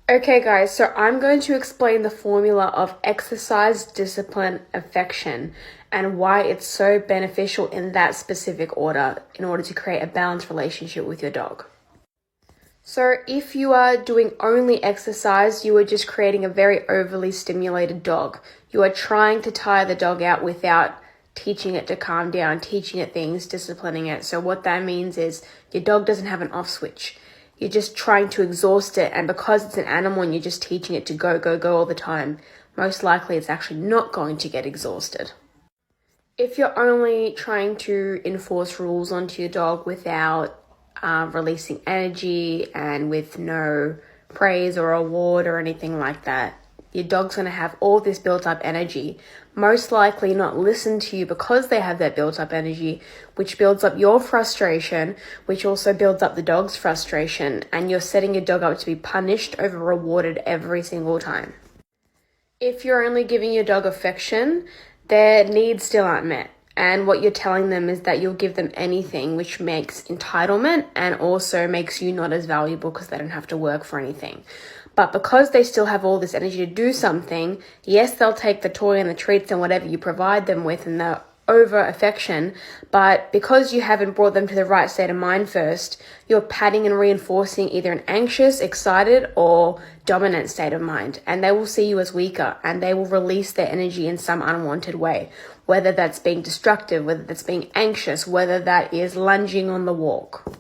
Okay, guys, so I'm going to explain the formula of exercise, discipline, affection, and why it's so beneficial in that specific order in order to create a balanced relationship with your dog. So if you are doing only exercise, you are just creating a very overly stimulated dog. You are trying to tire the dog out without teaching it to calm down, teaching it things, disciplining it. So what that means is your dog doesn't have an off switch. You're just trying to exhaust it, and because it's an animal and you're just teaching it to go, go, go all the time, most likely it's actually not going to get exhausted. If you're only trying to enforce rules onto your dog without releasing energy and with no praise or award or anything like that, your dog's going to have all this built up energy, most likely not listen to you because they have that built up energy, which builds up your frustration, which also builds up the dog's frustration, and you're setting your dog up to be punished over rewarded every single time. If you're only giving your dog affection, their needs still aren't met. And what you're telling them is that you'll give them anything, which makes entitlement and also makes you not as valuable because they don't have to work for anything. But because they still have all this energy to do something, yes, they'll take the toy and the treats and whatever you provide them with and the over affection, but because you haven't brought them to the right state of mind first, you're patting and reinforcing either an anxious, excited, or dominant state of mind, and they will see you as weaker and they will release their energy in some unwanted way, whether that's being destructive, whether that's being anxious, whether that is lunging on the walk.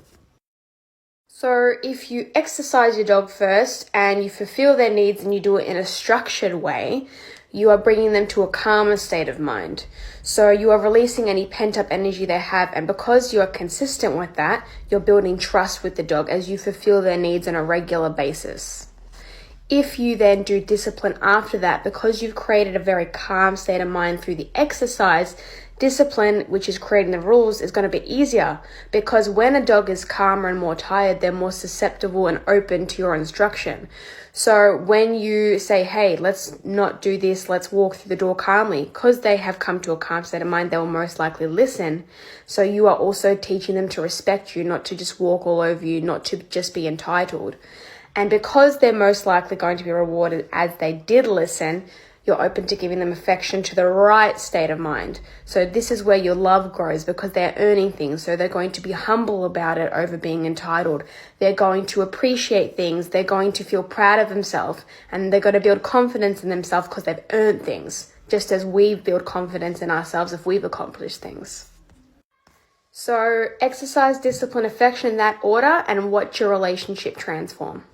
So if you exercise your dog first and you fulfill their needs and you do it in a structured way, you are bringing them to a calmer state of mind. So you are releasing any pent-up energy they have, and because you are consistent with that, you're building trust with the dog as you fulfill their needs on a regular basis. If you then do discipline after that, because you've created a very calm state of mind through the exercise, discipline, which is creating the rules, is going to be easier because when a dog is calmer and more tired, they're more susceptible and open to your instruction. So when you say, hey, let's not do this, let's walk through the door calmly, because they have come to a calm state of mind, they will most likely listen. So you are also teaching them to respect you, not to just walk all over you, not to just be entitled. And because they're most likely going to be rewarded as they did listen, you're open to giving them affection to the right state of mind. So this is where your love grows because they're earning things. So they're going to be humble about it over being entitled. They're going to appreciate things. They're going to feel proud of themselves, and they're going to build confidence in themselves because they've earned things, just as we build confidence in ourselves if we've accomplished things. So exercise, discipline, affection in that order, and watch your relationship transform.